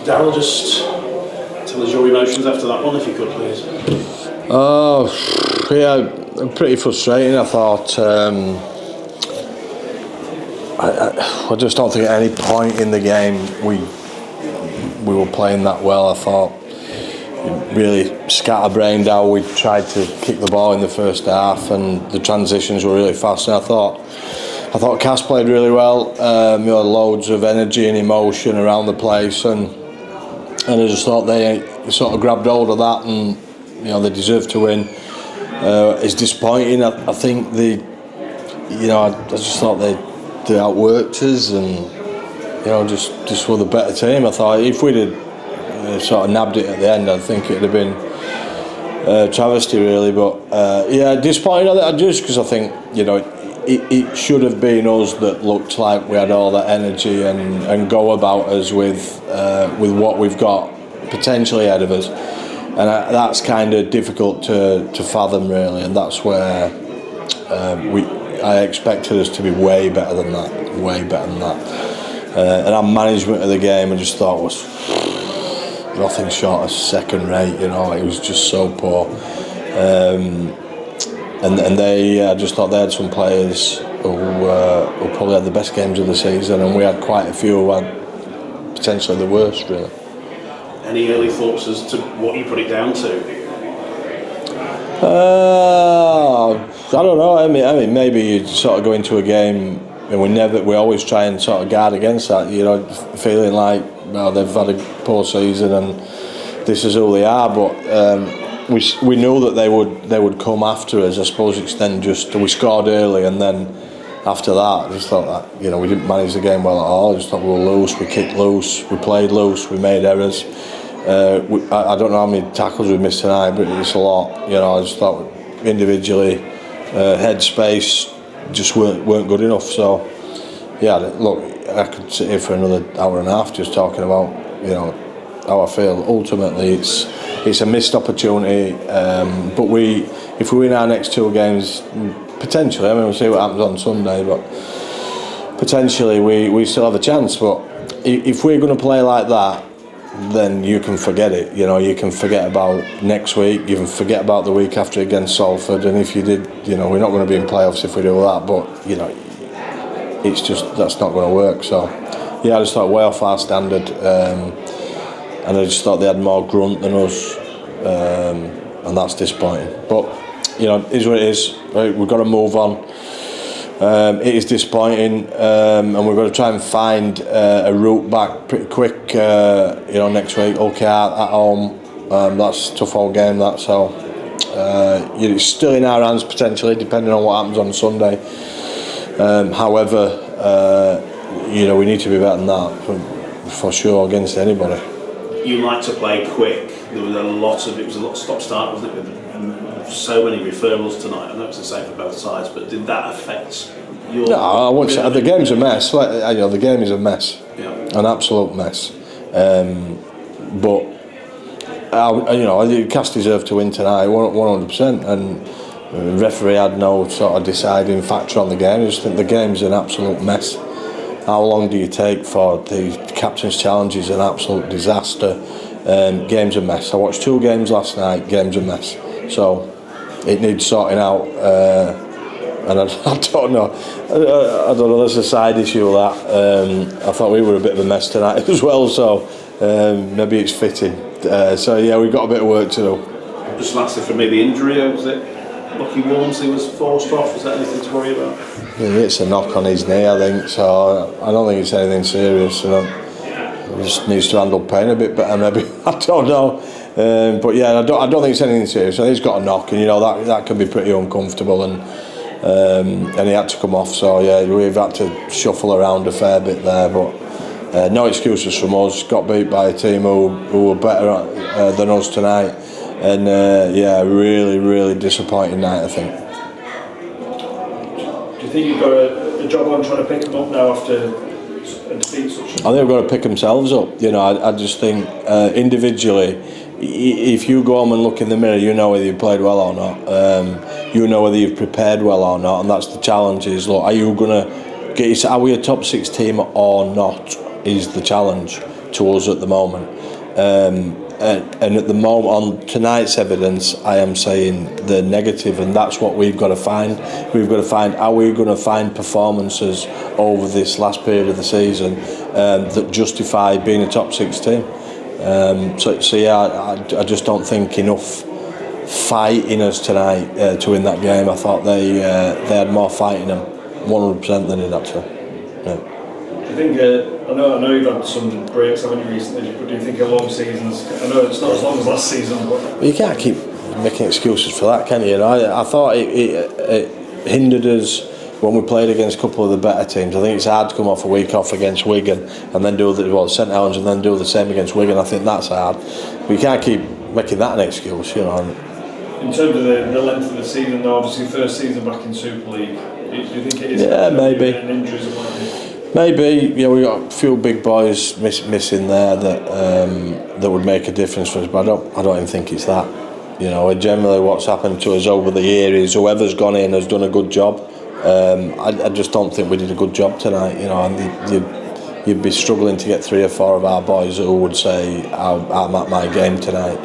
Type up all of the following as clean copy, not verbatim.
Darryl, just tell us your emotions after that one, if you could, please. Oh, yeah, pretty frustrating. I thought I just don't think at any point in the game we were playing that well. I thought really scatterbrained how we tried to kick the ball in the first half, and the transitions were really fast. And I thought Cass played really well. Loads of energy and emotion around the place, and I just thought they sort of grabbed hold of that, and they deserved to win. It's disappointing. I think I just thought they outworked us, and just were the better team. I thought if we'd have sort of nabbed it at the end, I think it'd have been travesty really. But disappointing. Just because I think it should have been us that looked like we had all that energy and go about us with what we've got potentially ahead of us, and that's kind of difficult to fathom really, and that's where I expected us to be way better than that, and our management of the game I just thought was nothing short of second rate. It was just so poor. And I just thought they had some players who probably had the best games of the season, and we had quite a few who had potentially the worst, really. Any early thoughts as to what you put it down to? I don't know. I mean, maybe you sort of go into a game, and we always try and sort of guard against that. Feeling like they've had a poor season and this is who they are, but. We knew that they would come after us. I suppose it's then just we scored early, and then after that I just thought that we didn't manage the game well at all. I just thought we were loose, we kicked loose, we played loose, we made errors. I don't know how many tackles we missed tonight, but it's a lot. I just thought individually headspace just weren't good enough. So yeah, look, I could sit here for another hour and a half just talking about how I feel. Ultimately it's a missed opportunity, but if we win our next two games, potentially, we'll see what happens on Sunday, but potentially we still have a chance. But if we're going to play like that, then you can forget it. You can forget about next week, you can forget about the week after against Salford, and if you did, we're not going to be in playoffs if we do that, but it's just, that's not going to work. So yeah, I just thought way off our standard. And I just thought they had more grunt than us, and that's disappointing. But it is what it is. Right? We've got to move on. It is disappointing, and we've got to try and find a route back pretty quick. Next week, okay, at home. That's a tough old game. That so it's still in our hands potentially, depending on what happens on Sunday. However, we need to be better than that for sure against anybody. You like to play quick. There was a lot of stop-start, wasn't it? With so many referrals tonight. I know it's the same for both sides, but did that affect your? No, I wouldn't say the game's a mess. The game is a mess, an absolute mess. But Cass deserved to win tonight, 100%. And the referee had no sort of deciding factor on the game. I just think the game's an absolute mess. How long do you take for the captain's challenge? Is an absolute disaster. Game's a mess. I watched 2 games last night. Game's a mess. So it needs sorting out. And I don't know. I don't know. There's a side issue with that. I thought we were a bit of a mess tonight as well. So maybe it's fitting. So yeah, we've got a bit of work to do. Just lastly for me, the injury, was it Lucky Walmsley was forced off? Was that anything to worry about? Yeah, it's a knock on his knee, I think. So I don't think it's anything serious. He just needs to handle pain a bit better, maybe. I don't know. But yeah, I don't think it's anything serious. So he's got a knock, and that can be pretty uncomfortable, and he had to come off. So yeah, we've had to shuffle around a fair bit there, but no excuses from us. Got beat by a team who were better than us tonight, and really, really disappointing night, I think. Do you think you've got a job on trying to pick them up now after a defeat such? I think they've got to pick themselves up. I just think individually, if you go home and look in the mirror, you know whether you played well or not. You know whether you've prepared well or not, and that's the challenge. Is look, are you going to are we a top 6 team or not? Is the challenge. to us at the moment. And at the moment, on tonight's evidence, I am saying the negative, and that's what we've got to find. We've got to find how we're going to find performances over this last period of the season that justify being a top 6 team. So yeah, I just don't think enough fight in us tonight to win that game. I thought they had more fight in them, 100% than did actually. Yeah. Do you think, I know you've had some breaks, haven't you, recently, but do you think a long season's, I know it's not as long as last season, but... You can't keep making excuses for that, can you? I thought it hindered us when we played against a couple of the better teams. I think it's hard to come off a week off against Wigan and then do St Helens and then do the same against Wigan. I think that's hard. But you can't keep making that an excuse, you know. In terms of the length of the season, though, obviously first season back in Super League, do you think it is? Yeah, maybe. Injuries and whatnot? Maybe, yeah, we got a few big boys missing there that would make a difference for us, but I don't even think it's that. You know, generally what's happened to us over the year is whoever's gone in has done a good job. I just don't think we did a good job tonight. You know, and you'd be struggling to get 3 or 4 of our boys who would say I'm at my game tonight.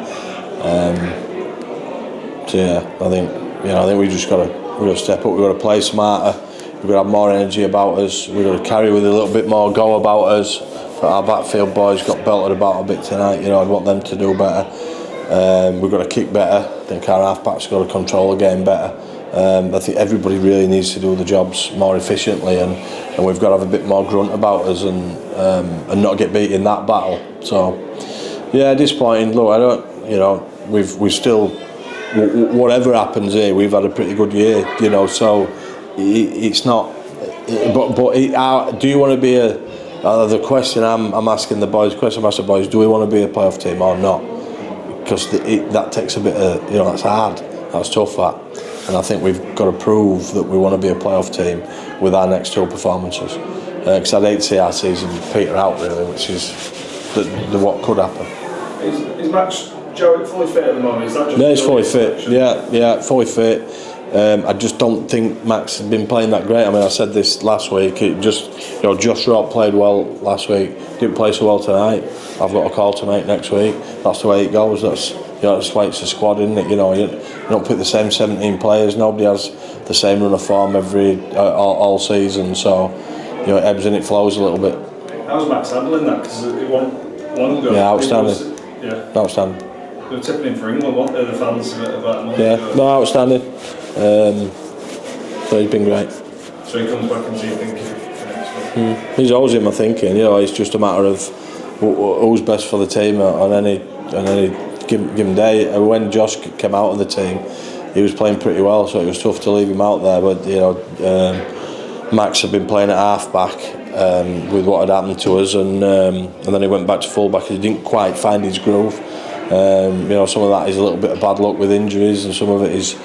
So yeah, I think we just got to step up. We've got to play smarter. We've got to have more energy about us. We've got to carry with a little bit more go about us. But our backfield boys got belted about a bit tonight. You know, I'd want them to do better. We've got to kick better. I think our half-backs got to control the game better. I think everybody really needs to do the jobs more efficiently, and we've got to have a bit more grunt about us and not get beat in that battle. So, yeah, disappointing. Look, I don't, you know, we've still, whatever happens here, we've had a pretty good year, you know. So it's not. But do you want to be a? The question I'm asking the boys. Do we want to be a playoff team or not? Because that takes a bit of, you know, that's hard. That's tough. And I think we've got to prove that we want to be a playoff team with our next 2 performances. Because I'd hate to see our season peter out really, which is what could happen. Is Max Jarrett fully fit at the moment? Is that just he's fully fit. Yeah, fully fit. I just don't think Max has been playing that great. I mean, I said this last week. Josh Rock played well last week. Didn't play so well tonight. I've got a call to make next week. That's the way it goes. That's why it's a squad, isn't it? You know, you don't pick the same 17 players. Nobody has the same run of form all season. So, you know, it ebbs and it flows a little bit. How's Max handling that? Because it wasn't long ago. Yeah, outstanding. Outstanding. They were tipping him for England, weren't they, the fans, about a month ago? No, outstanding. So he's been great. So he comes back and you think he's always in my thinking. You know, it's just a matter of who's best for the team on any given day. When Josh came out of the team, he was playing pretty well, so it was tough to leave him out there. But you know, Max had been playing at half back with what had happened to us, and then he went back to full back. He didn't quite find his groove. You know, some of that is a little bit of bad luck with injuries, and some of it is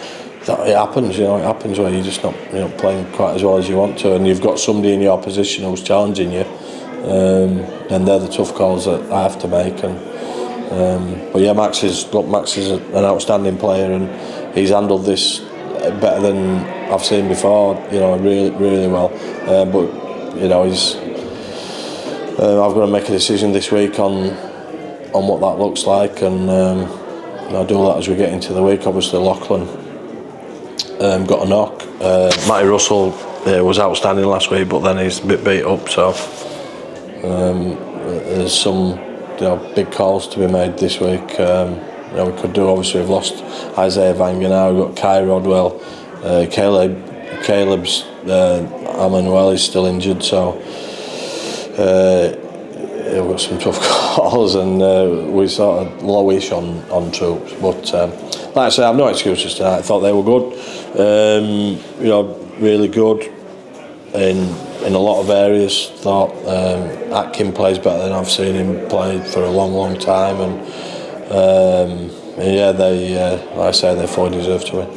that it happens. You know, it happens where you're just not, you know, playing quite as well as you want to, and you've got somebody in your position who's challenging you, and they're the tough calls that I have to make. And but yeah, Max is an outstanding player, and he's handled this better than I've seen before. You know, really well. But you know, I've got to make a decision this week on what that looks like, and I'll do that as we get into the week. Obviously, Lachlan got a knock. Matty Russell was outstanding last week, but then he's a bit beat up. So there's some big calls to be made this week. We could do. Obviously, we've lost Isaiah Vanga now. We've got Kai Rodwell, Caleb's Emmanuel is still injured, so. We've got some tough calls, and we're sort of lowish on troops. But like I say, I have no excuses tonight. I thought they were good, you know, really good in a lot of areas. Thought Atkin plays better than I've seen him play for a long time, and yeah, like I say, they fully deserve to win.